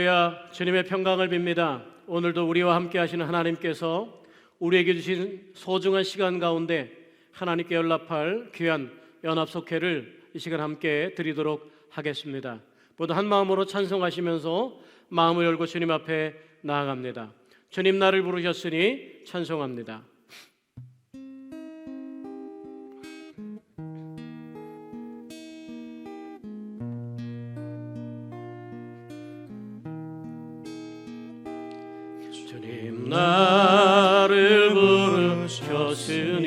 할렐루야. 주님의 평강을 빕니다. 오늘도 우리와 함께 하시는 하나님께서 우리에게 주신 소중한 시간 가운데 하나님께 연락할 귀한 연합속회를 이 시간 함께 드리도록 하겠습니다. 모두 한 마음으로 찬송하시면서 마음을 열고 주님 앞에 나아갑니다. 주님 나를 부르셨으니 찬송합니다. 주님 나를 부르셨으니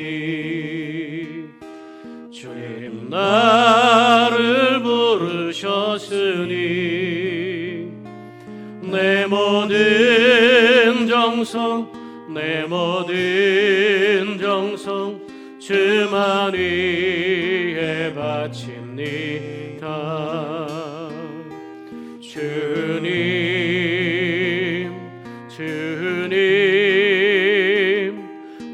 주님 나를 부르셨으니 내 모든 정성 내 모든 정성 주만 위에 바칩니다. 주님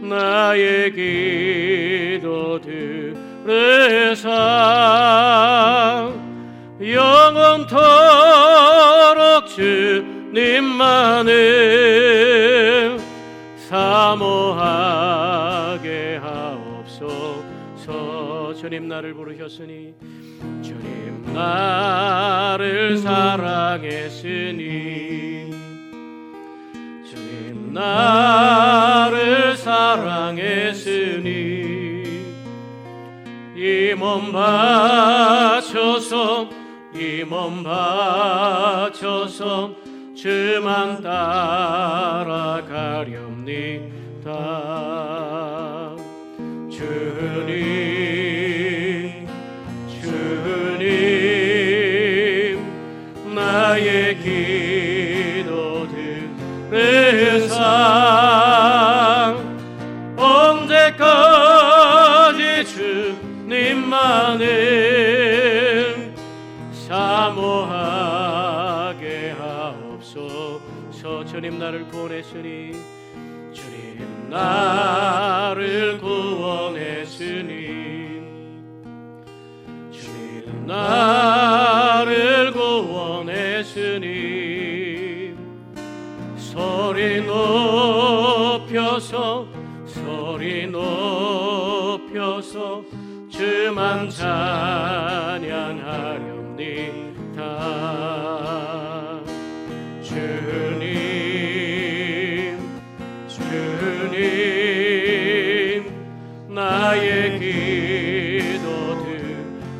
나의 기도 들으사 영원토록 주님만을 사모하게 하옵소서. 주님 나를 부르셨으니 주님 나를 사랑했으니 주님 나를 사랑했으니 이 몸 바쳐서 주만 따라가렵니다. 주님 나의 기도 들으사 언제까지 주님만을 사모하게 하옵소서. 주님 나를 구원했으니 주님 나를 구원했으니 주님 나를 구원했으니 소리 높여서 주만 찬양하렵니다. 주님 나의 기도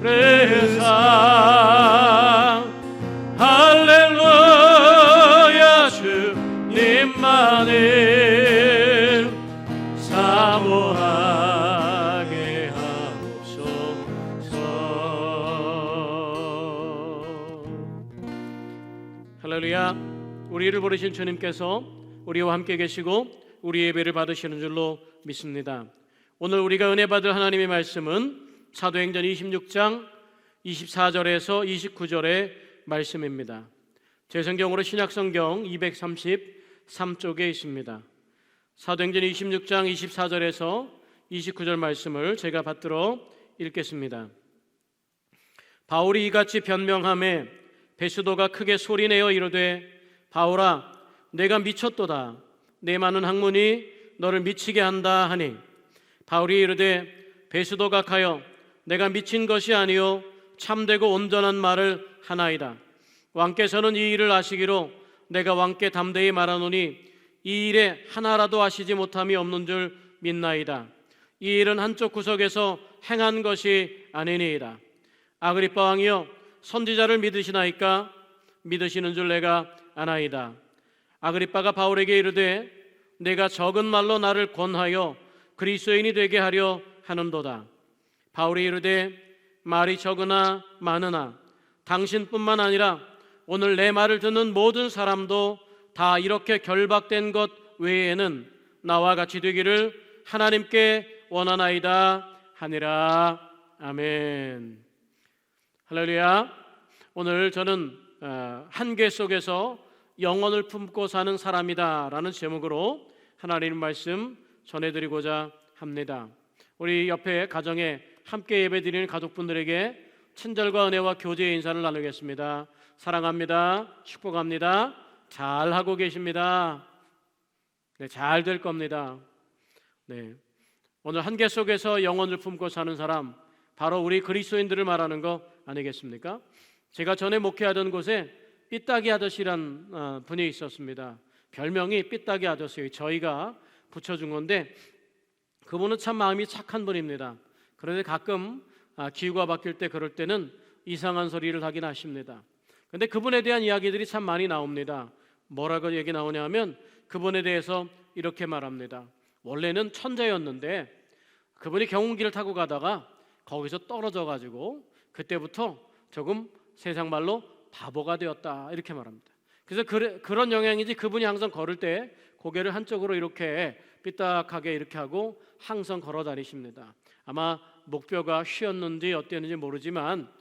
들으사 할렐루야. 주님만을 사모하게 하옵소서. 할렐루야. 우리를 부르신 주님께서 우리와 함께 계시고 우리 예배를 받으시는 줄로 믿습니다. 오늘 우리가 은혜 받을 하나님의 말씀은 사도행전 26장 24절에서 29절의 말씀입니다. 제 성경으로 신약성경 233쪽에 있습니다. 사도행전 26장 24절에서 29절 말씀을 제가 받들어 읽겠습니다. 바울이 이같이 변명하매 베스도가 크게 소리내어 이르되 바울아 내가 미쳤도다. 내 많은 학문이 너를 미치게 한다 하니 바울이 이르되 베스도가 가여 내가 미친 것이 아니요 참되고 온전한 말을 하나이다. 왕께서는 이 일을 아시기로 내가 왕께 담대히 말하노니 이 일에 하나라도 아시지 못함이 없는 줄 믿나이다. 이 일은 한쪽 구석에서 행한 것이 아니니이다. 아그리빠 왕이여 선지자를 믿으시나이까? 믿으시는 줄 내가 아나이다. 아그리빠가 바울에게 이르되 내가 적은 말로 나를 권하여 그리스도인이 되게 하려 하는도다. 바울이 이르되 말이 적으나 많으나 당신뿐만 아니라 오늘 내 말을 듣는 모든 사람도 다 이렇게 결박된 것 외에는 나와 같이 되기를 하나님께 원하나이다 하니라. 아멘. 할렐루야. 오늘 저는 한계 속에서 영혼을 품고 사는 사람이다 라는 제목으로 하나님 말씀 전해드리고자 합니다. 우리 옆에 가정에 함께 예배드리는 가족분들에게 친절과 은혜와 교제의 인사를 나누겠습니다. 사랑합니다. 축복합니다. 잘하고 계십니다. 네, 잘 될 겁니다. 네, 오늘 한계 속에서 영혼을 품고 사는 사람, 바로 우리 그리스도인들을 말하는 거 아니겠습니까? 제가 전에 목회하던 곳에 삐딱이 아저씨란 분이 있었습니다. 별명이 삐딱이 아저씨예요. 저희가 붙여준 건데 그분은 참 마음이 착한 분입니다. 그런데 가끔 기후가 바뀔 때 그럴 때는 이상한 소리를 하긴 하십니다. 그런데 그분에 대한 이야기들이 참 많이 나옵니다. 뭐라고 얘기 나오냐면 그분에 대해서 이렇게 말합니다. 원래는 천재였는데 그분이 경운기를 타고 가다가 거기서 떨어져 가지고 그때부터 조금 세상 말로 바보가 되었다, 이렇게 말합니다. 그래서 그런 영향이지 그분이 항상 걸을 때 고개를 한쪽으로 이렇게 삐딱하게 이렇게 하고 항상 걸어 다니십니다. 아마 목뼈가 휘었는지 어땠는지 모르지만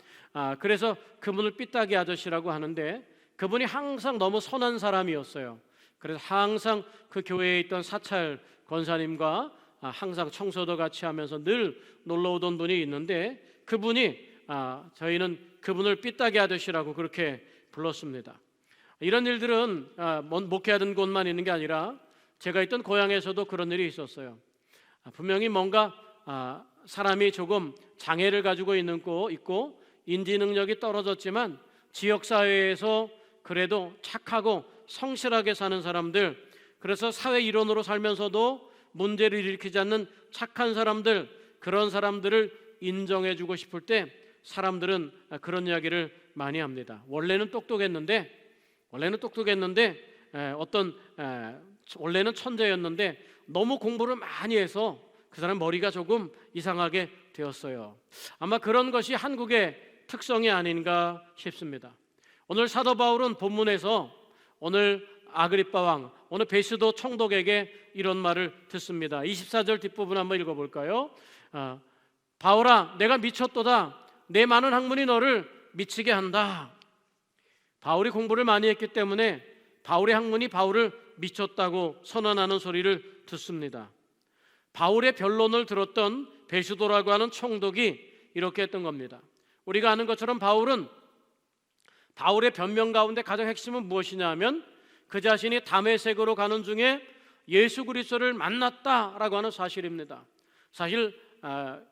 그래서 그분을 삐딱이 아저씨라고 하는데 그분이 항상 너무 선한 사람이었어요. 그래서 항상 그 교회에 있던 사찰 권사님과 항상 청소도 같이 하면서 늘 놀러 오던 분이 있는데 그분이 저희는 그분을 삐딱이 아저씨라고 그렇게 불렀습니다. 이런 일들은 목회하던 곳만 있는 게 아니라 제가 있던 고향에서도 그런 일이 있었어요. 분명히 뭔가 사람이 조금 장애를 가지고 있고 인지 능력이 떨어졌지만 지역사회에서 그래도 착하고 성실하게 사는 사람들, 그래서 사회 일원으로 살면서도 문제를 일으키지 않는 착한 사람들, 그런 사람들을 인정해주고 싶을 때 사람들은 그런 이야기를 많이 합니다. 원래는 똑똑했는데 원래는 천재였는데 너무 공부를 많이 해서 그 사람 머리가 조금 이상하게 되었어요. 아마 그런 것이 한국의 특성이 아닌가 싶습니다. 오늘 사도 바울은 본문에서 오늘 아그리빠 왕, 오늘 베스도 총독에게 이런 말을 듣습니다. 24절 뒷부분 한번 읽어볼까요? 바울아, 내가 미쳤도다. 내 많은 학문이 너를 미치게 한다. 바울이 공부를 많이 했기 때문에 바울의 학문이 바울을 미쳤다고 선언하는 소리를 듣습니다. 바울의 변론을 들었던 베스도라고 하는 총독이 이렇게 했던 겁니다. 우리가 아는 것처럼 바울의 변명 가운데 가장 핵심은 무엇이냐 하면 그 자신이 다메섹으로 가는 중에 예수 그리스도를 만났다라고 하는 사실입니다. 사실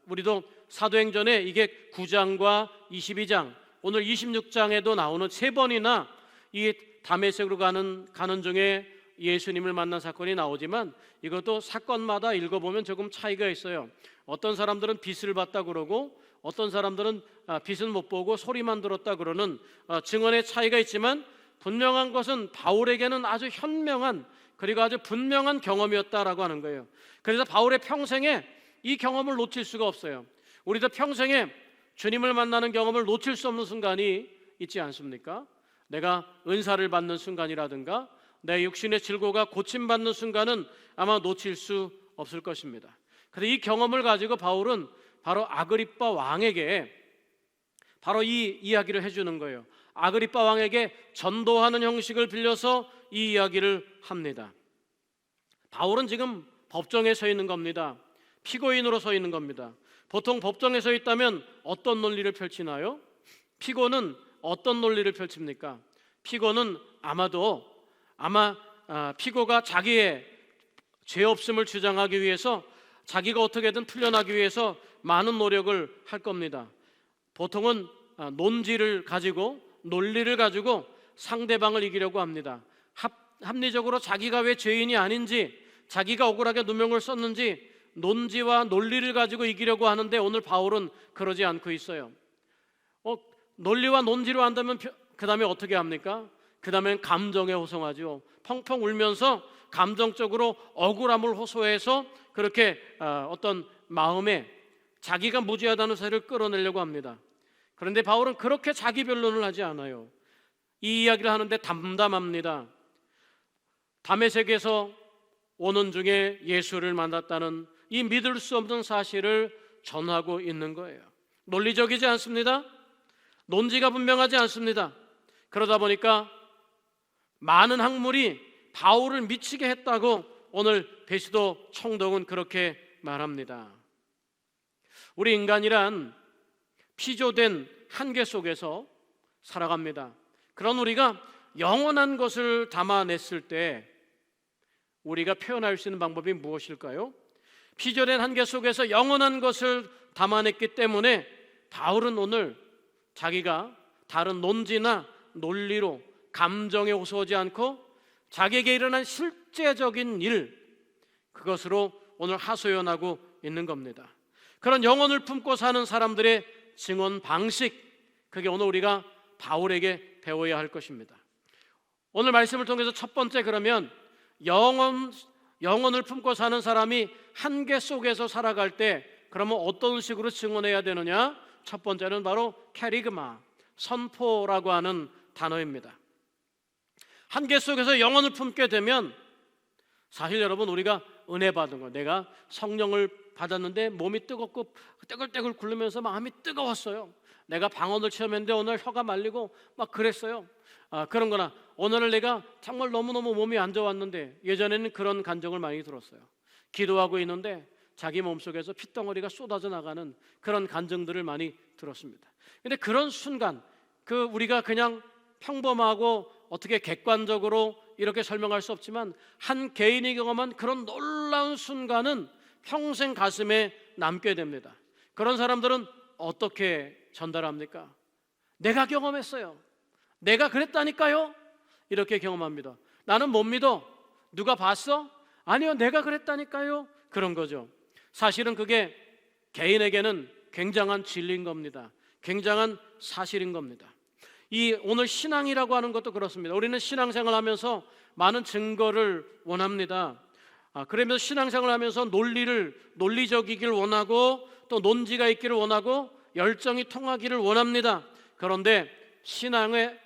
우리도 사도행전에 이게 9장과 22장, 오늘 26장에도 나오는 3번이나 이 다메섹으로 가는 중에 예수님을 만난 사건이 나오지만 이것도 사건마다 읽어보면 조금 차이가 있어요. 어떤 사람들은 빛을 봤다 그러고 어떤 사람들은 빛은 못 보고 소리만 들었다 그러는 증언의 차이가 있지만 분명한 것은 바울에게는 아주 현명한 그리고 아주 분명한 경험이었다라고 하는 거예요. 그래서 바울의 평생에 이 경험을 놓칠 수가 없어요. 우리도 평생에 주님을 만나는 경험을 놓칠 수 없는 순간이 있지 않습니까? 내가 은사를 받는 순간이라든가 내 육신의 질고가 고침받는 순간은 아마 놓칠 수 없을 것입니다. 그래서 이 경험을 가지고 바울은 바로 아그리빠 왕에게 바로 이 이야기를 해주는 거예요. 아그리빠 왕에게 전도하는 형식을 빌려서 이 이야기를 합니다. 바울은 지금 법정에 서 있는 겁니다. 피고인으로 서 있는 겁니다. 보통 법정에 서 있다면 어떤 논리를 펼치나요? 피고는 어떤 논리를 펼칩니까? 피고는 아마 피고가 자기의 죄 없음을 주장하기 위해서 자기가 어떻게든 풀려나기 위해서 많은 노력을 할 겁니다. 보통은 논리를 가지고 상대방을 이기려고 합니다. 합리적으로 자기가 왜 죄인이 아닌지, 자기가 억울하게 누명을 썼는지 논지와 논리를 가지고 이기려고 하는데 오늘 바울은 그러지 않고 있어요. 논리와 논지로 한다면 그 다음에 어떻게 합니까? 그 다음엔 감정에 호송하죠. 펑펑 울면서 감정적으로 억울함을 호소해서 그렇게 어떤 마음에 자기가 무죄하다는 사실을 끌어내려고 합니다. 그런데 바울은 그렇게 자기 변론을 하지 않아요. 이 이야기를 하는데 담담합니다. 다메섹에서 오는 중에 예수를 만났다는 이 믿을 수 없는 사실을 전하고 있는 거예요. 논리적이지 않습니다. 논지가 분명하지 않습니다. 그러다 보니까 많은 학문이 바울을 미치게 했다고 오늘 베스도 총독은 그렇게 말합니다. 우리 인간이란 피조된 한계 속에서 살아갑니다. 그런 우리가 영원한 것을 담아냈을 때 우리가 표현할 수 있는 방법이 무엇일까요? 빚어낸 한계 속에서 영원한 것을 담아냈기 때문에 바울은 오늘 자기가 다른 논지나 논리로 감정에 호소하지 않고 자기에게 일어난 실제적인 일, 그것으로 오늘 하소연하고 있는 겁니다. 그런 영혼을 품고 사는 사람들의 증언 방식, 그게 오늘 우리가 바울에게 배워야 할 것입니다. 오늘 말씀을 통해서 첫 번째, 그러면 영혼을 품고 사는 사람이 한계 속에서 살아갈 때 그러면 어떤 식으로 증언해야 되느냐? 첫 번째는 바로 캐리그마, 선포라고 하는 단어입니다. 한계 속에서 영혼을 품게 되면 사실 여러분, 우리가 은혜 받은 거, 내가 성령을 받았는데 몸이 뜨겁고 떼굴떼굴 굴르면서 마음이 뜨거웠어요. 내가 방언을 체험했는데 오늘 혀가 말리고 막 그랬어요. 그런 거나 오늘 내가 정말 너무너무 몸이 안 좋았는데, 예전에는 그런 감정을 많이 들었어요. 기도하고 있는데 자기 몸속에서 핏덩어리가 쏟아져 나가는 그런 감정들을 많이 들었습니다. 근데 그런 순간, 우리가 그냥 평범하고 어떻게 객관적으로 이렇게 설명할 수 없지만 한 개인이 경험한 그런 놀라운 순간은 평생 가슴에 남게 됩니다. 그런 사람들은 어떻게 전달합니까? 내가 경험했어요. 내가 그랬다니까요. 이렇게 경험합니다. 나는 못 믿어. 누가 봤어? 아니요, 내가 그랬다니까요. 그런 거죠. 사실은 그게 개인에게는 굉장한 진리인 겁니다. 굉장한 사실인 겁니다. 오늘 신앙이라고 하는 것도 그렇습니다. 우리는 신앙생활 하면서 많은 증거를 원합니다. 그러면서 신앙생활 하면서 논리적이길 원하고, 또 논지가 있기를 원하고, 열정이 통하기를 원합니다. 그런데 신앙의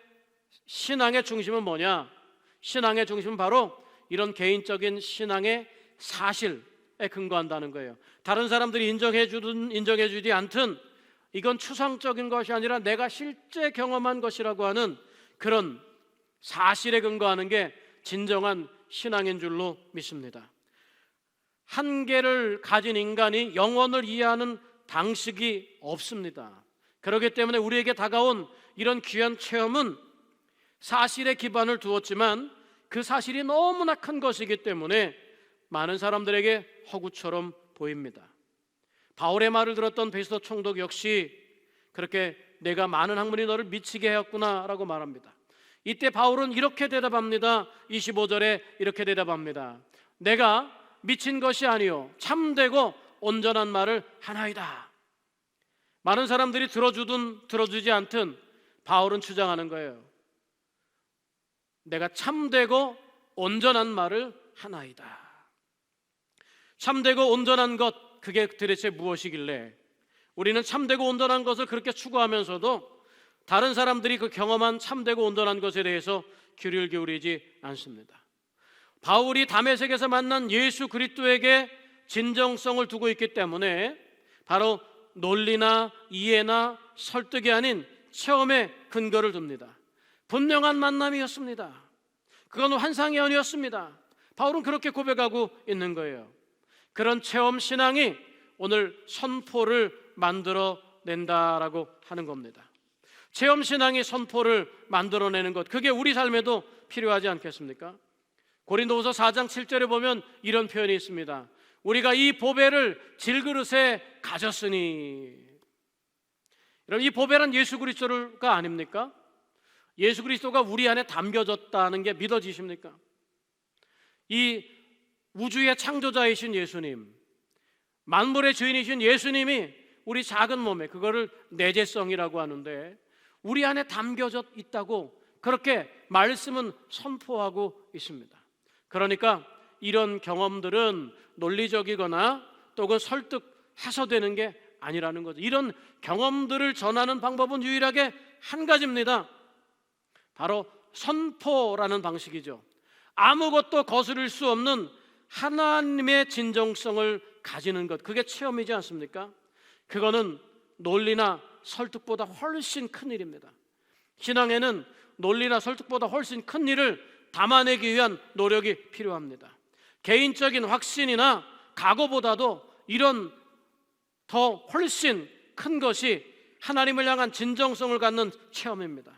중심은 뭐냐? 신앙의 중심은 바로 이런 개인적인 신앙의 사실에 근거한다는 거예요. 다른 사람들이 인정해주든 인정해주지 않든 이건 추상적인 것이 아니라 내가 실제 경험한 것이라고 하는 그런 사실에 근거하는 게 진정한 신앙인 줄로 믿습니다. 한계를 가진 인간이 영혼을 이해하는 방식이 없습니다. 그렇기 때문에 우리에게 다가온 이런 귀한 체험은 사실에 기반을 두었지만 그 사실이 너무나 큰 것이기 때문에 많은 사람들에게 허구처럼 보입니다. 바울의 말을 들었던 베스도 총독 역시 그렇게 내가 많은 학문이 너를 미치게 하였구나 라고 말합니다. 이때 바울은 이렇게 대답합니다. 25절에 이렇게 대답합니다. 내가 미친 것이 아니요 참되고 온전한 말을 하나이다. 많은 사람들이 들어주든 들어주지 않든 바울은 주장하는 거예요. 내가 참되고 온전한 말을 하나이다. 참되고 온전한 것, 그게 도대체 무엇이길래 우리는 참되고 온전한 것을 그렇게 추구하면서도 다른 사람들이 그 경험한 참되고 온전한 것에 대해서 귀를 기울이지 않습니다. 바울이 다메섹에서 만난 예수 그리스도에게 진정성을 두고 있기 때문에 바로 논리나 이해나 설득이 아닌 체험에 근거를 둡니다. 분명한 만남이었습니다. 그건 환상이 아니었습니다. 바울은 그렇게 고백하고 있는 거예요. 그런 체험 신앙이 오늘 선포를 만들어낸다라고 하는 겁니다. 체험 신앙이 선포를 만들어내는 것, 그게 우리 삶에도 필요하지 않겠습니까? 고린도후서 4장 7절에 보면 이런 표현이 있습니다. 우리가 이 보배를 질그릇에 가졌으니. 여러분, 이 보배란 예수 그리스도가 아닙니까? 예수 그리스도가 우리 안에 담겨졌다는 게 믿어지십니까? 이 우주의 창조자이신 예수님, 만물의 주인이신 예수님이 우리 작은 몸에, 그거를 내재성이라고 하는데, 우리 안에 담겨져 있다고 그렇게 말씀은 선포하고 있습니다. 그러니까 이런 경험들은 논리적이거나 또는 설득해서 되는 게 아니라는 거죠. 이런 경험들을 전하는 방법은 유일하게 한 가지입니다. 바로 선포라는 방식이죠. 아무것도 거스를 수 없는 하나님의 진정성을 가지는 것, 그게 체험이지 않습니까? 그거는 논리나 설득보다 훨씬 큰 일입니다. 신앙에는 논리나 설득보다 훨씬 큰 일을 담아내기 위한 노력이 필요합니다. 개인적인 확신이나 각오보다도 이런 더 훨씬 큰 것이 하나님을 향한 진정성을 갖는 체험입니다.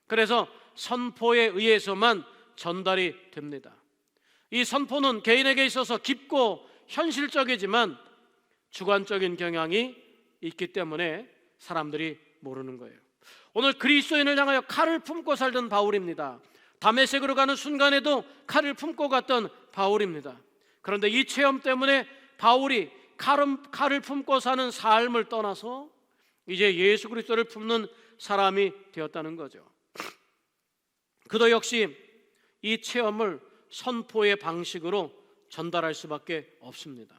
그래서 선포에 의해서만 전달이 됩니다. 이 선포는 개인에게 있어서 깊고 현실적이지만 주관적인 경향이 있기 때문에 사람들이 모르는 거예요. 오늘 그리스도인을 향하여 칼을 품고 살던 바울입니다. 다메섹으로 가는 순간에도 칼을 품고 갔던 바울입니다. 그런데 이 체험 때문에 바울이 칼을 품고 사는 삶을 떠나서 이제 예수 그리스도를 품는 사람이 되었다는 거죠. 그도 역시 이 체험을 선포의 방식으로 전달할 수밖에 없습니다.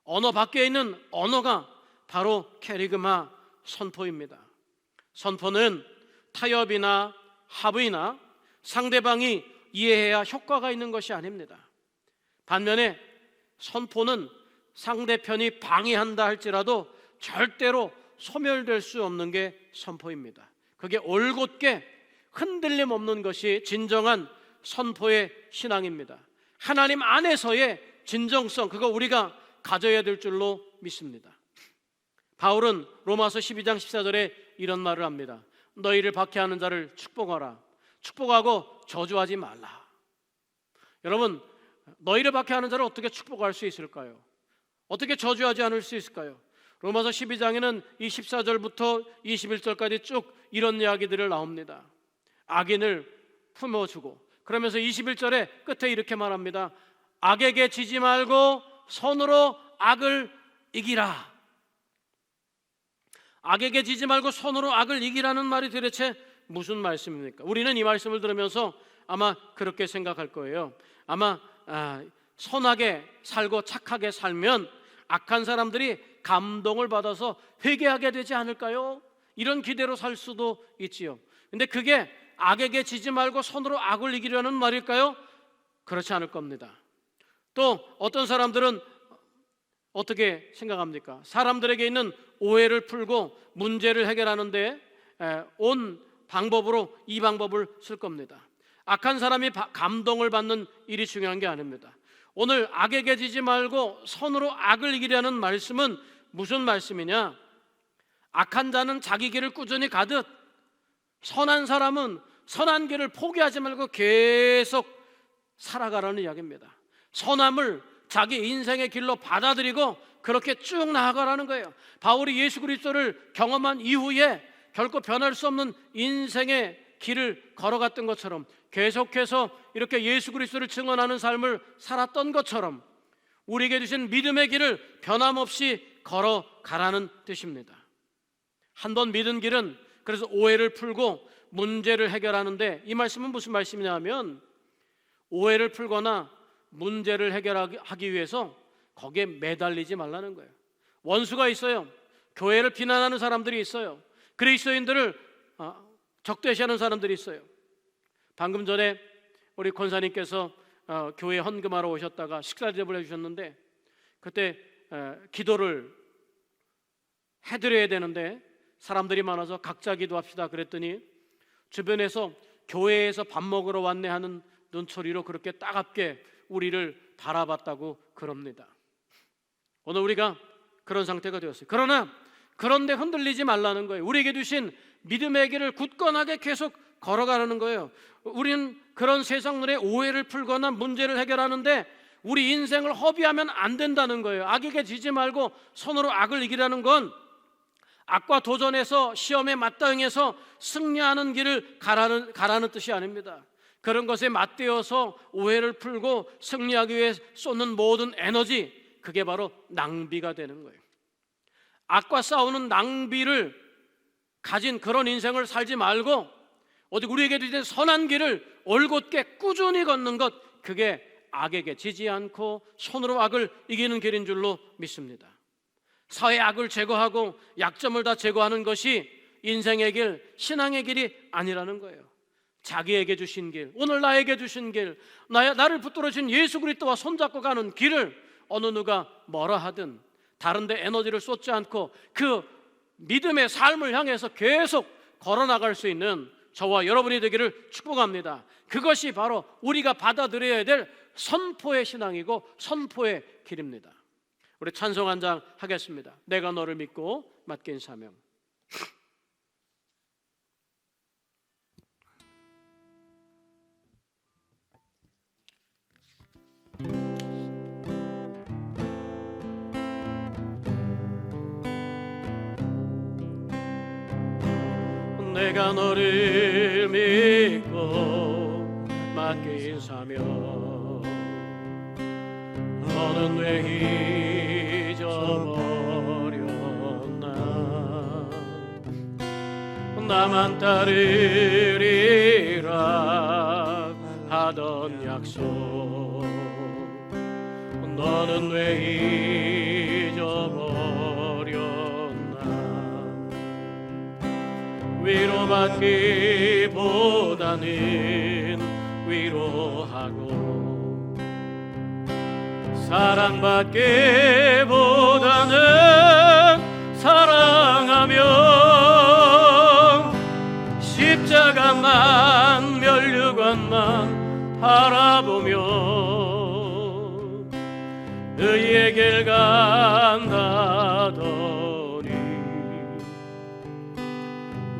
언어 밖에 있는 언어가 바로 캐리그마 선포입니다. 선포는 타협이나 합의나 상대방이 이해해야 효과가 있는 것이 아닙니다. 반면에 선포는 상대편이 방해한다 할지라도 절대로 소멸될 수 없는 게 선포입니다. 그게 올곧게 흔들림 없는 것이 진정한 선포의 신앙입니다. 하나님 안에서의 진정성, 그거 우리가 가져야 될 줄로 믿습니다. 바울은 로마서 12장 14절에 이런 말을 합니다. 너희를 박해하는 자를 축복하라. 축복하고 저주하지 말라. 여러분, 너희를 박해하는 자를 어떻게 축복할 수 있을까요? 어떻게 저주하지 않을 수 있을까요? 로마서 12장에는 이 14절부터 21절까지 쭉 이런 이야기들을 나옵니다. 악인을 품어주고, 그러면서 21절에 끝에 이렇게 말합니다. 악에게 지지 말고 손으로 악을 이기라. 악에게 지지 말고 손으로 악을 이기라는 말이 도대체 무슨 말씀입니까? 우리는 이 말씀을 들으면서 아마 그렇게 생각할 거예요. 아마 선하게 살고 착하게 살면 악한 사람들이 감동을 받아서 회개하게 되지 않을까요? 이런 기대로 살 수도 있지요. 근데 그게 악에게 지지 말고 손으로 악을 이기려는 말일까요? 그렇지 않을 겁니다. 또 어떤 사람들은 어떻게 생각합니까? 사람들에게 있는 오해를 풀고 문제를 해결하는데 온 방법으로 이 방법을 쓸 겁니다. 악한 사람이 감동을 받는 일이 중요한 게 아닙니다. 오늘 악에게 지지 말고 손으로 악을 이기려는 말씀은 무슨 말씀이냐? 악한 자는 자기 길을 꾸준히 가듯 선한 사람은 선한 길을 포기하지 말고 계속 살아가라는 이야기입니다. 선함을 자기 인생의 길로 받아들이고 그렇게 쭉 나아가라는 거예요. 바울이 예수 그리스도를 경험한 이후에 결코 변할 수 없는 인생의 길을 걸어갔던 것처럼 계속해서 이렇게 예수 그리스도를 증언하는 삶을 살았던 것처럼 우리에게 주신 믿음의 길을 변함없이 걸어가라는 뜻입니다. 한번 믿은 길은 그래서 오해를 풀고 문제를 해결하는데, 이 말씀은 무슨 말씀이냐 하면 오해를 풀거나 문제를 해결하기 위해서 거기에 매달리지 말라는 거예요. 원수가 있어요. 교회를 비난하는 사람들이 있어요. 그리스도인들을 적대시하는 사람들이 있어요. 방금 전에 우리 권사님께서 교회 헌금하러 오셨다가 식사 대접을 해주셨는데, 그때 기도를 해드려야 되는데 사람들이 많아서 각자 기도합시다 그랬더니 주변에서 교회에서 밥 먹으러 왔네 하는 눈초리로 그렇게 따갑게 우리를 바라봤다고 그럽니다. 오늘 우리가 그런 상태가 되었어요. 그런데 흔들리지 말라는 거예요. 우리에게 주신 믿음의 길을 굳건하게 계속 걸어가라는 거예요. 우리는 그런 세상 눈에 오해를 풀거나 문제를 해결하는데 우리 인생을 허비하면 안 된다는 거예요. 악에게 지지 말고 손으로 악을 이기라는 건 악과 도전해서 시험에 맞대응해서 승리하는 길을 가라는 뜻이 아닙니다. 그런 것에 맞대어서 오해를 풀고 승리하기 위해 쏟는 모든 에너지, 그게 바로 낭비가 되는 거예요. 악과 싸우는 낭비를 가진 그런 인생을 살지 말고 어디 우리에게 주신 선한 길을 올곧게 꾸준히 걷는 것, 그게 악에게 지지 않고 손으로 악을 이기는 길인 줄로 믿습니다. 사회의 악을 제거하고 약점을 다 제거하는 것이 인생의 길, 신앙의 길이 아니라는 거예요. 자기에게 주신 길, 오늘 나에게 주신 길, 나를 붙들어 주신 예수 그리스도와 손잡고 가는 길을 어느 누가 뭐라 하든 다른 데 에너지를 쏟지 않고 그 믿음의 삶을 향해서 계속 걸어나갈 수 있는 저와 여러분이 되기를 축복합니다. 그것이 바로 우리가 받아들여야 될 선포의 신앙이고 선포의 길입니다. 우리 찬송 한 장 하겠습니다. 내가 너를 믿고 맡긴 사명. 내가 너를 믿고 맡긴 사명 너는 왜 잊어버렸나 나만 따르리라 하던 약속 너는 왜 잊어버렸나 위로받기보다는 위로하고 사랑받기보다는 사랑하며 십자가만 면류관만 바라보며 의의 길 간다더니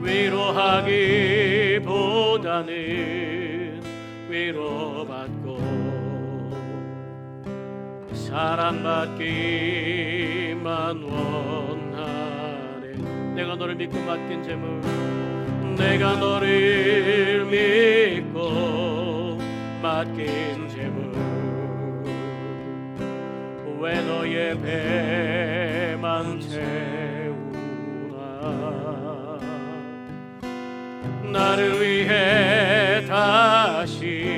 위로하기보다는 위로받고 사랑받기만 원하네 내가 너를 믿고 맡긴 재물 내가 너를 믿고 맡긴 재물 왜 너의 배만 채우나 나를 위해 다시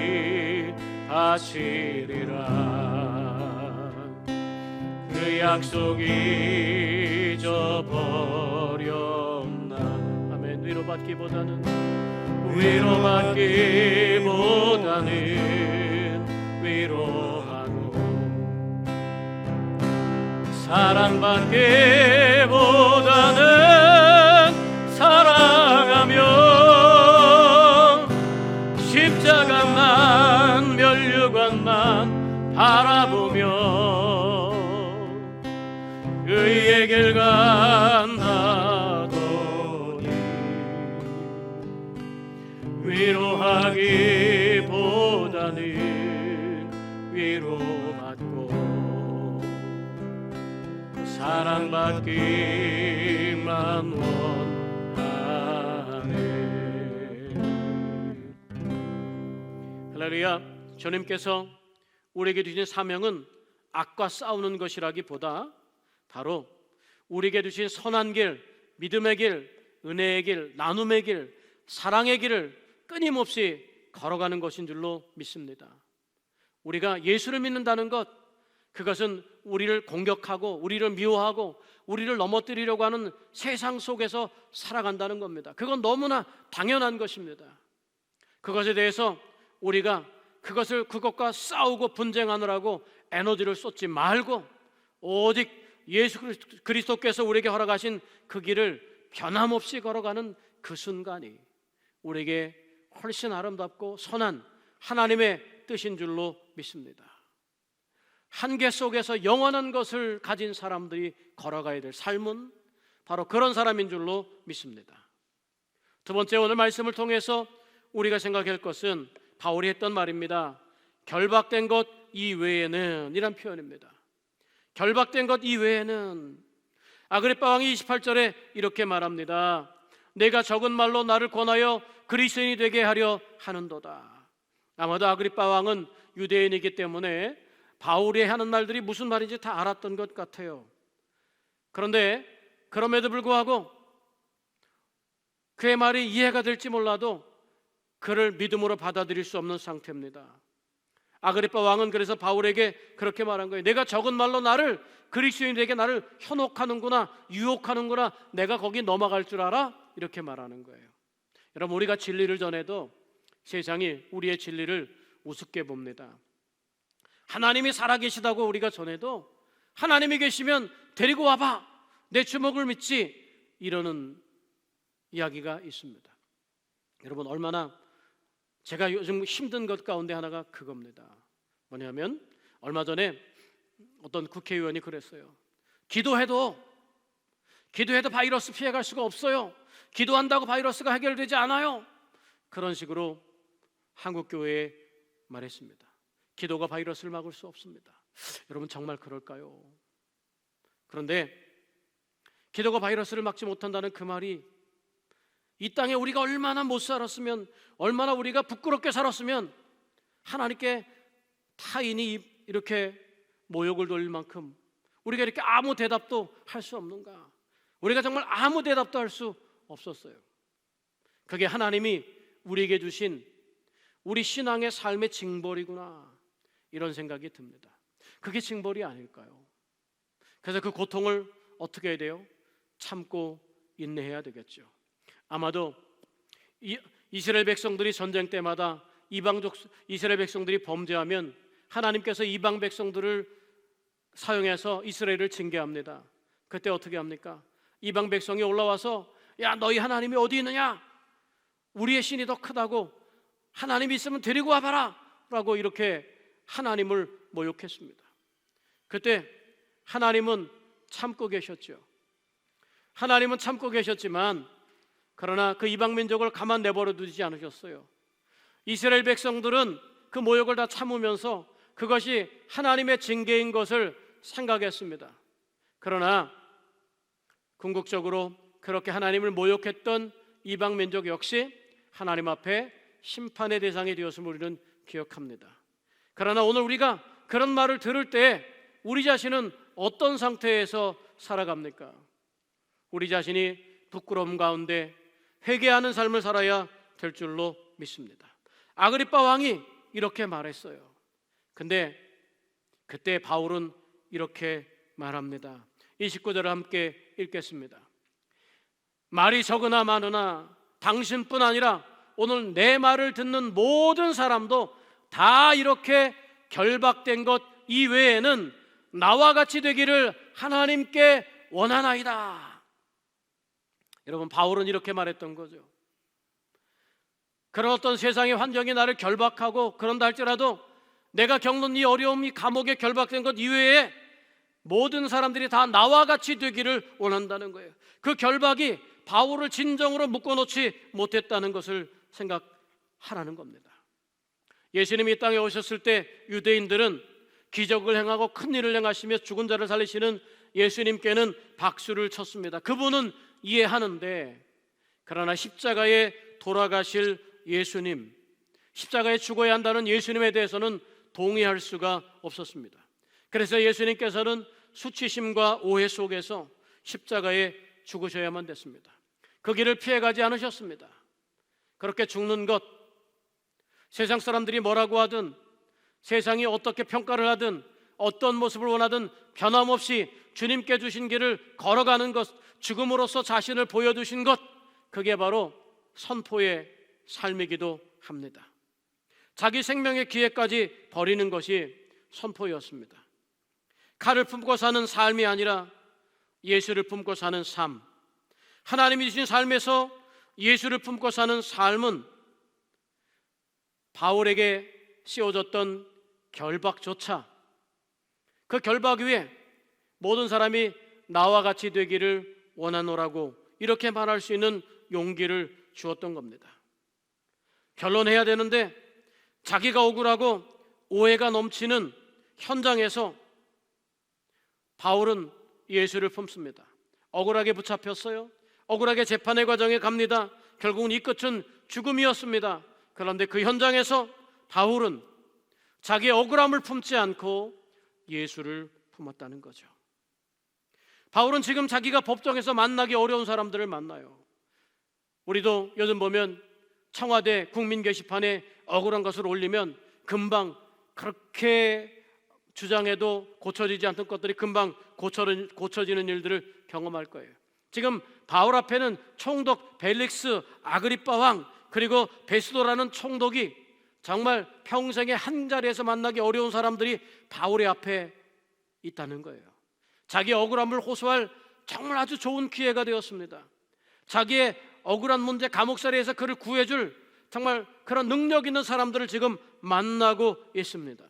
바치리라 그 약속 잊어버렸나 아멘 위로받기보다는 위로하고 사랑받기보다는 사랑하며 십자가만 면류관만 바라보며 의의 길 간다더니 위로하기보다는 위로받고 사랑받기만 원하네 할렐루야 주님께서 우리에게 주신 사명은 악과 싸우는 것이라기보다 바로 우리에게 주신 선한 길, 믿음의 길, 은혜의 길, 나눔의 길, 사랑의 길을 끊임없이 걸어가는 것인 줄로 믿습니다. 우리가 예수를 믿는다는 것 그것은 우리를 공격하고 우리를 미워하고 우리를 넘어뜨리려고 하는 세상 속에서 살아간다는 겁니다. 그건 너무나 당연한 것입니다. 그것에 대해서 우리가 그것과 싸우고 분쟁하느라고 에너지를 쏟지 말고 오직 예수 그리스도께서 우리에게 허락하신 그 길을 변함없이 걸어가는 그 순간이 우리에게 훨씬 아름답고 선한 하나님의 뜻인 줄로 믿습니다. 한계 속에서 영원한 것을 가진 사람들이 걸어가야 될 삶은 바로 그런 사람인 줄로 믿습니다. 두 번째 오늘 말씀을 통해서 우리가 생각할 것은 바울이 했던 말입니다. 결박된 것 이외에는 이란 표현입니다. 결박된 것 이외에는 아그리빠 왕이 28절에 이렇게 말합니다. 내가 적은 말로 나를 권하여 그리스도인이 되게 하려 하는도다. 아마도 아그리빠 왕은 유대인이기 때문에 바울이 하는 말들이 무슨 말인지 다 알았던 것 같아요. 그런데 그럼에도 불구하고 그의 말이 이해가 될지 몰라도 그를 믿음으로 받아들일 수 없는 상태입니다. 아그리빠 왕은 그래서 바울에게 그렇게 말한 거예요. 내가 적은 말로 나를 그리스도인에게 나를 현혹하는구나, 유혹하는구나, 내가 거기 넘어갈 줄 알아? 이렇게 말하는 거예요. 여러분 우리가 진리를 전해도 세상이 우리의 진리를 우습게 봅니다. 하나님이 살아계시다고 우리가 전해도 하나님이 계시면 데리고 와봐, 내 주먹을 믿지, 이러는 이야기가 있습니다. 여러분 얼마나 제가 요즘 힘든 것 가운데 하나가 그겁니다. 뭐냐면 얼마 전에 어떤 국회의원이 그랬어요. 기도해도 바이러스 피해갈 수가 없어요. 기도한다고 바이러스가 해결되지 않아요. 그런 식으로 한국교회에 말했습니다. 기도가 바이러스를 막을 수 없습니다. 여러분 정말 그럴까요? 그런데 기도가 바이러스를 막지 못한다는 그 말이 이 땅에 우리가 얼마나 못 살았으면, 얼마나 우리가 부끄럽게 살았으면 하나님께 타인이 이렇게 모욕을 돌릴 만큼 우리가 이렇게 아무 대답도 할 수 없는가? 우리가 정말 아무 대답도 할 수 없었어요. 그게 하나님이 우리에게 주신 우리 신앙의 삶의 징벌이구나, 이런 생각이 듭니다. 그게 징벌이 아닐까요? 그래서 그 고통을 어떻게 해야 돼요? 참고 인내해야 되겠죠. 아마도 이스라엘 백성들이 전쟁 때마다 이스라엘 백성들이 범죄하면 하나님께서 이방 백성들을 사용해서 이스라엘을 징계합니다. 그때 어떻게 합니까? 이방 백성이 올라와서 야, 너희 하나님이 어디 있느냐? 우리의 신이 더 크다고, 하나님이 있으면 데리고 와봐라 라고 이렇게 하나님을 모욕했습니다. 그때 하나님은 참고 계셨죠. 하나님은 참고 계셨지만 그러나 그 이방 민족을 가만 내버려 두지 않으셨어요. 이스라엘 백성들은 그 모욕을 다 참으면서 그것이 하나님의 징계인 것을 생각했습니다. 그러나 궁극적으로 그렇게 하나님을 모욕했던 이방 민족 역시 하나님 앞에 심판의 대상이 되었음을 우리는 기억합니다. 그러나 오늘 우리가 그런 말을 들을 때 우리 자신은 어떤 상태에서 살아갑니까? 우리 자신이 부끄러움 가운데 회개하는 삶을 살아야 될 줄로 믿습니다. 아그리빠 왕이 이렇게 말했어요. 근데 그때 바울은 이렇게 말합니다. 29절을 함께 읽겠습니다. 말이 적으나 많으나 당신뿐 아니라 오늘 내 말을 듣는 모든 사람도 다 이렇게 결박된 것 이외에는 나와 같이 되기를 하나님께 원하나이다. 여러분, 바울은 이렇게 말했던 거죠. 그런 어떤 세상의 환경이 나를 결박하고 그런다 할지라도 내가 겪는 이 어려움이 감옥에 결박된 것 이외에 모든 사람들이 다 나와 같이 되기를 원한다는 거예요. 그 결박이 바울을 진정으로 묶어놓지 못했다는 것을 생각하라는 겁니다. 예수님이 이 땅에 오셨을 때 유대인들은 기적을 행하고 큰 일을 행하시며 죽은 자를 살리시는 예수님께는 박수를 쳤습니다. 그분은 이해하는데, 그러나 십자가에 돌아가실 예수님, 십자가에 죽어야 한다는 예수님에 대해서는 동의할 수가 없었습니다. 그래서 예수님께서는 수치심과 오해 속에서 십자가에 죽으셔야만 됐습니다. 그 길을 피해가지 않으셨습니다. 그렇게 죽는 것, 세상 사람들이 뭐라고 하든, 세상이 어떻게 평가를 하든, 어떤 모습을 원하든 변함없이 주님께 주신 길을 걸어가는 것, 죽음으로써 자신을 보여주신 것, 그게 바로 선포의 삶이기도 합니다. 자기 생명의 기회까지 버리는 것이 선포였습니다. 칼을 품고 사는 삶이 아니라 예수를 품고 사는 삶, 하나님이 주신 삶에서 예수를 품고 사는 삶은 바울에게 씌워졌던 결박조차, 그 결박 위에 모든 사람이 나와 같이 되기를 원하노라고 이렇게 말할 수 있는 용기를 주었던 겁니다. 결론해야 되는데 자기가 억울하고 오해가 넘치는 현장에서 바울은 예수를 품습니다. 억울하게 붙잡혔어요. 억울하게 재판의 과정에 갑니다. 결국은 이 끝은 죽음이었습니다. 그런데 그 현장에서 바울은 자기의 억울함을 품지 않고 예수를 품었다는 거죠. 바울은 지금 자기가 법정에서 만나기 어려운 사람들을 만나요. 우리도 요즘 보면 청와대 국민 게시판에 억울한 것을 올리면 금방 그렇게 주장해도 고쳐지지 않던 것들이 금방 고쳐지는 일들을 경험할 거예요. 지금 바울 앞에는 총독 벨릭스 아그리빠 왕, 그리고 베스도라는 총독이 정말 평생에 한 자리에서 만나기 어려운 사람들이 바울의 앞에 있다는 거예요. 자기 억울함을 호소할 정말 아주 좋은 기회가 되었습니다. 자기의 억울한 문제, 감옥살이에서 그를 구해줄 정말 그런 능력 있는 사람들을 지금 만나고 있습니다.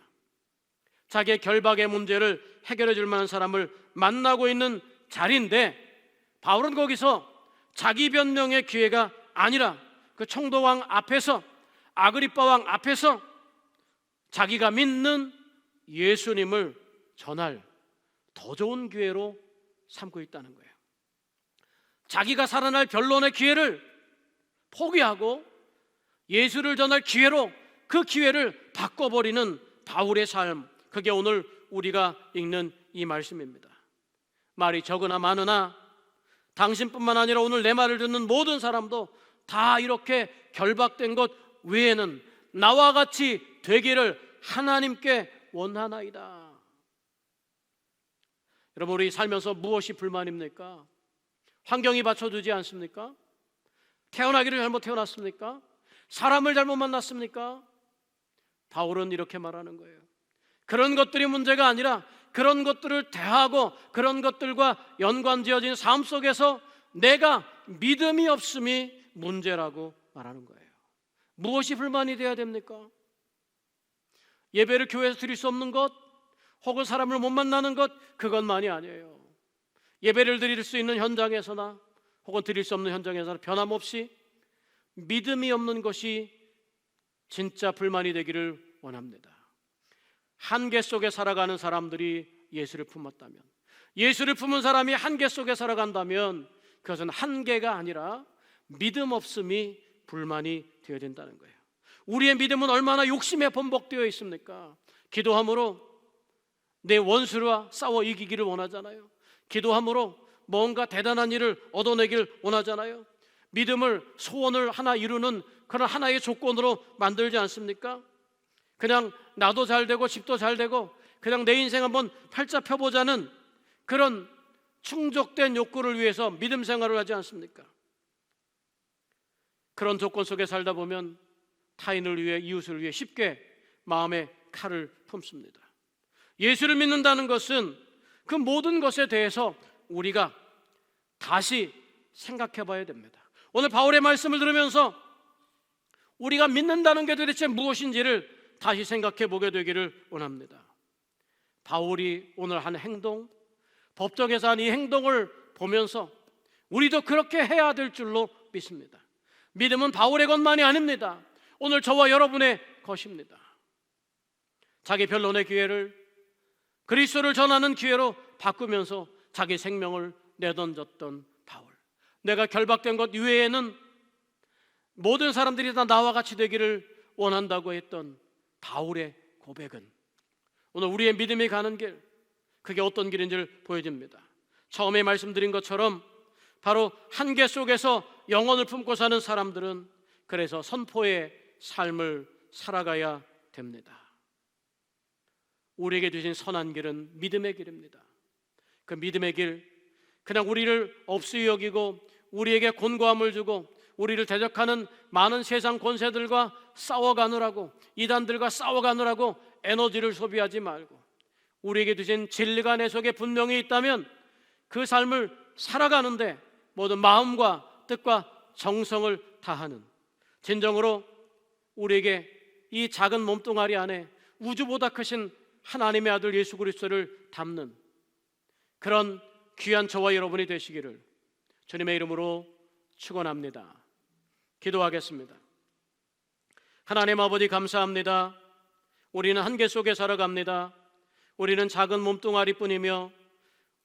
자기의 결박의 문제를 해결해 줄 만한 사람을 만나고 있는 자리인데, 바울은 거기서 자기 변명의 기회가 아니라 그 총독왕 앞에서, 아그리빠 왕 앞에서 자기가 믿는 예수님을 전할 더 좋은 기회로 삼고 있다는 거예요. 자기가 살아날 변론의 기회를 포기하고 예수를 전할 기회로 그 기회를 바꿔버리는 바울의 삶, 그게 오늘 우리가 읽는 이 말씀입니다. 말이 적으나 많으나 당신뿐만 아니라 오늘 내 말을 듣는 모든 사람도 다 이렇게 결박된 것 외에는 나와 같이 되기를 하나님께 원하나이다. 여러분, 우리 살면서 무엇이 불만입니까? 환경이 받쳐주지 않습니까? 태어나기를 잘못 태어났습니까? 사람을 잘못 만났습니까? 바울은 이렇게 말하는 거예요. 그런 것들이 문제가 아니라 그런 것들을 대하고 그런 것들과 연관지어진 삶 속에서 내가 믿음이 없음이 문제라고 말하는 거예요. 무엇이 불만이 돼야 됩니까? 예배를 교회에서 드릴 수 없는 것, 혹은 사람을 못 만나는 것, 그것만이 아니에요. 예배를 드릴 수 있는 현장에서나 혹은 드릴 수 없는 현장에서나 변함없이 믿음이 없는 것이 진짜 불만이 되기를 원합니다. 한계 속에 살아가는 사람들이 예수를 품었다면, 예수를 품은 사람이 한계 속에 살아간다면 그것은 한계가 아니라 믿음 없음이 불만이 되어야 된다는 거예요. 우리의 믿음은 얼마나 욕심에 번복되어 있습니까? 기도함으로 내 원수와 싸워 이기기를 원하잖아요. 기도함으로 뭔가 대단한 일을 얻어내길 원하잖아요. 믿음을, 소원을 하나 이루는 그런 하나의 조건으로 만들지 않습니까? 그냥 나도 잘 되고 집도 잘 되고 그냥 내 인생 한번 팔자 펴보자는 그런 충족된 욕구를 위해서 믿음 생활을 하지 않습니까? 그런 조건 속에 살다 보면 타인을 위해, 이웃을 위해 쉽게 마음에 칼을 품습니다. 예수를 믿는다는 것은 그 모든 것에 대해서 우리가 다시 생각해 봐야 됩니다. 오늘 바울의 말씀을 들으면서 우리가 믿는다는 게 도대체 무엇인지를 다시 생각해 보게 되기를 원합니다. 바울이 오늘 한 행동, 법정에서 한 이 행동을 보면서 우리도 그렇게 해야 될 줄로 믿습니다. 믿음은 바울의 것만이 아닙니다. 오늘 저와 여러분의 것입니다. 자기 변론의 기회를 그리스도를 전하는 기회로 바꾸면서 자기 생명을 내던졌던 바울, 내가 결박된 것 이외에는 모든 사람들이 다 나와 같이 되기를 원한다고 했던 바울의 고백은 오늘 우리의 믿음이 가는 길, 그게 어떤 길인지를 보여줍니다. 처음에 말씀드린 것처럼 바로 한계 속에서 영혼을 품고 사는 사람들은 그래서 선포의 삶을 살아가야 됩니다. 우리에게 주신 선한 길은 믿음의 길입니다. 그 믿음의 길, 그냥 우리를 없이 여기고 우리에게 곤고함을 주고 우리를 대적하는 많은 세상 권세들과 싸워가느라고, 이단들과 싸워가느라고 에너지를 소비하지 말고 우리에게 주신 진리가 내 속에 분명히 있다면 그 삶을 살아가는데 모든 마음과 뜻과 정성을 다하는, 진정으로 우리에게 이 작은 몸뚱아리 안에 우주보다 크신 하나님의 아들 예수 그리스도를 담는 그런 귀한 저와 여러분이 되시기를 주님의 이름으로 축원합니다. 기도하겠습니다. 하나님 아버지, 감사합니다. 우리는 한계 속에 살아갑니다. 우리는 작은 몸뚱아리뿐이며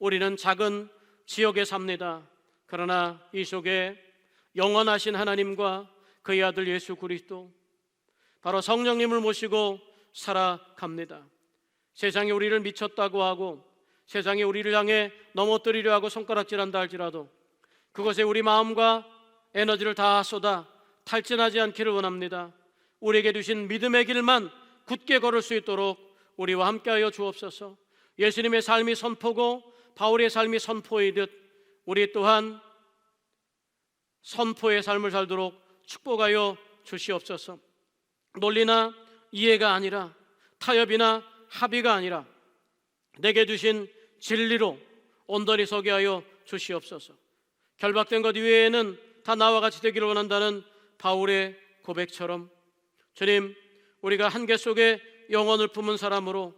우리는 작은 지역에 삽니다. 그러나 이 속에 영원하신 하나님과 그의 아들 예수 그리스도, 바로 성령님을 모시고 살아갑니다. 세상이 우리를 미쳤다고 하고 세상이 우리를 향해 넘어뜨리려 하고 손가락질한다 할지라도 그것에 우리 마음과 에너지를 다 쏟아 탈진하지 않기를 원합니다. 우리에게 주신 믿음의 길만 굳게 걸을 수 있도록 우리와 함께하여 주옵소서. 예수님의 삶이 선포고 바울의 삶이 선포이듯 우리 또한 선포의 삶을 살도록 축복하여 주시옵소서. 논리나 이해가 아니라, 타협이나 합의가 아니라 내게 주신 진리로 온전히 서게 하여 주시옵소서. 결박된 것 이외에는 다 나와 같이 되기를 원한다는 바울의 고백처럼 주님, 우리가 한계 속에 영혼을 품은 사람으로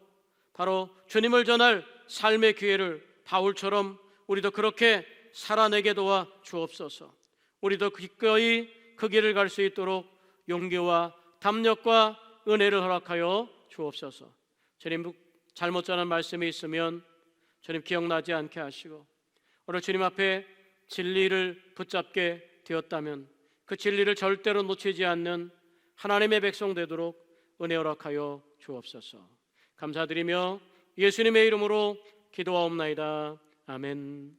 바로 주님을 전할 삶의 기회를 바울처럼 우리도 그렇게 살아내게 도와 주옵소서. 우리도 기꺼이 그 길을 갈 수 있도록 용기와 담력과 은혜를 허락하여 주옵소서. 주님, 잘못 전한 말씀이 있으면 주님 기억나지 않게 하시고 오늘 주님 앞에 진리를 붙잡게 되었다면 그 그 진리를 절대로 놓치지 않는 하나님의 백성 되도록 은혜 허락하여 주옵소서. 감사드리며 예수님의 이름으로 기도하옵나이다. 아멘.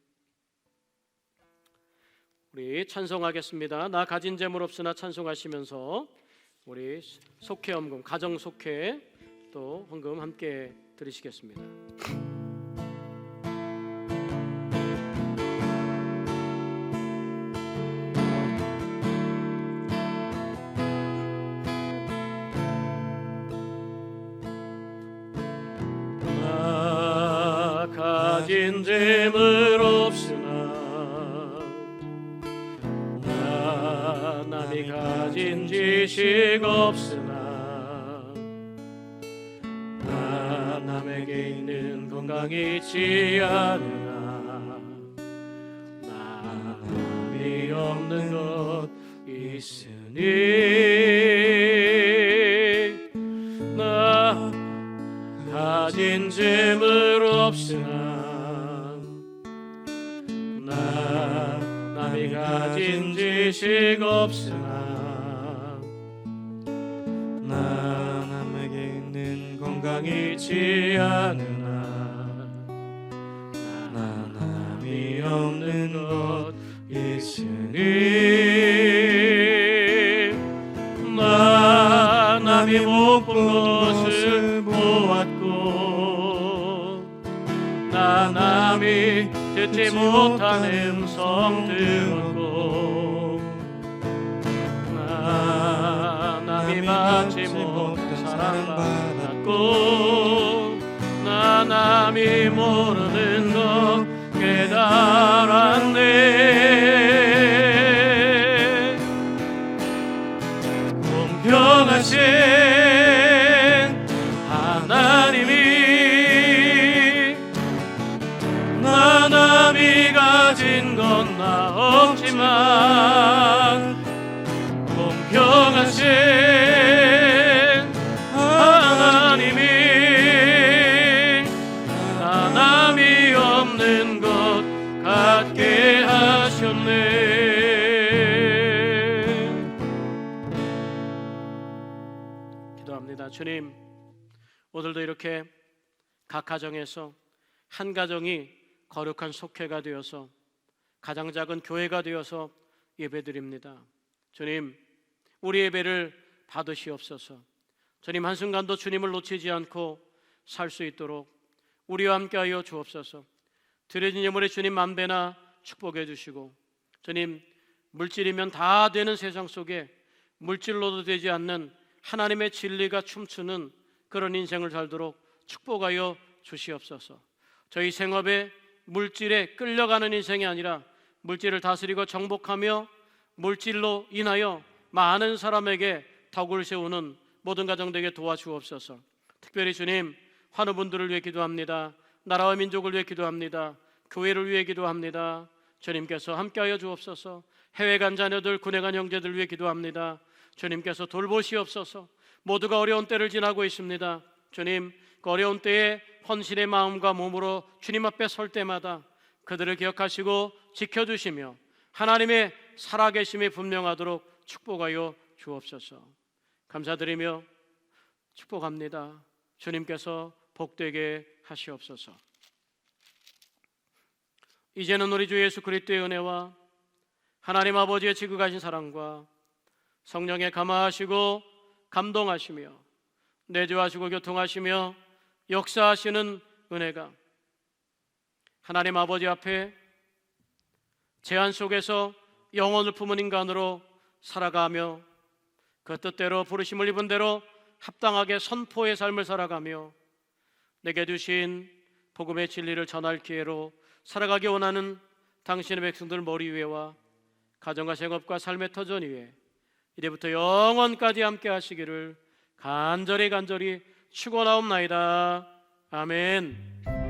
우리 찬송하겠습니다. 나 가진 재물 없으나 찬송하시면서 우리 속회헌금, 가정 속회 또 헌금 함께 드리시겠습니다. 나 가진 재물 없으나 나 남이 가진 지식 없으나 나 남에게 있는 건강이 있지 않으나 나 남이 없는 것 있으니 나 가진 재물 없으나 나 남이 가진 지식 없으나 나 남에게 있는 건강이 있지 않으나 나 남이 없는 것 있으니 나 남이 못 본 것을 보았고 나 남이 듣지 못한 음성 들었고 나 남이 받지 못한 사랑 받았고 나 남이 모르는 것 깨달았네. 공평하신 하나님이 나 남이 가진 건 나 없지만 공평하신 하나님이 나 남이 없는 것 갖게 하셨네. 기도합니다. 주님, 오늘도 이렇게 각 가정에서 한 가정이 거룩한 속회가 되어서 가장 작은 교회가 되어서 예배드립니다. 주님, 우리 예배를 받으시옵소서. 주님, 한순간도 주님을 놓치지 않고 살 수 있도록 우리와 함께하여 주옵소서. 드려진 예물에 주님 만배나 축복해 주시고 주님, 물질이면 다 되는 세상 속에 물질로도 되지 않는 하나님의 진리가 춤추는 그런 인생을 살도록 축복하여 주시옵소서. 저희 생업에 물질에 끌려가는 인생이 아니라 물질을 다스리고 정복하며 물질로 인하여 많은 사람에게 덕을 세우는 모든 가정 되게 도와주옵소서. 특별히 주님, 환우분들을 위해 기도합니다. 나라와 민족을 위해 기도합니다. 교회를 위해 기도합니다. 주님께서 함께하여 주옵소서. 해외 간 자녀들, 군에 간 형제들 위해 기도합니다. 주님께서 돌보시옵소서. 모두가 어려운 때를 지나고 있습니다. 주님, 그 어려운 때에 헌신의 마음과 몸으로 주님 앞에 설 때마다 그들을 기억하시고 지켜주시며 하나님의 살아계심이 분명하도록 축복하여 주옵소서. 감사드리며 축복합니다. 주님께서 복되게 하시옵소서. 이제는 우리 주 예수 그리스도의 은혜와 하나님 아버지의 지극하신 사랑과 성령의 감화하시고 감동하시며 내주하시고 교통하시며 역사하시는 은혜가 하나님 아버지 앞에 제한 속에서 영혼을 품은 인간으로 살아가며 그 뜻대로 부르심을 입은 대로 합당하게 선포의 삶을 살아가며 내게 주신 복음의 진리를 전할 기회로 살아가기 원하는 당신의 백성들 머리 위에와 가정과 생업과 삶의 터전 위에 이제부터 영원까지 함께 하시기를 간절히 축원하옵나이다. 아멘.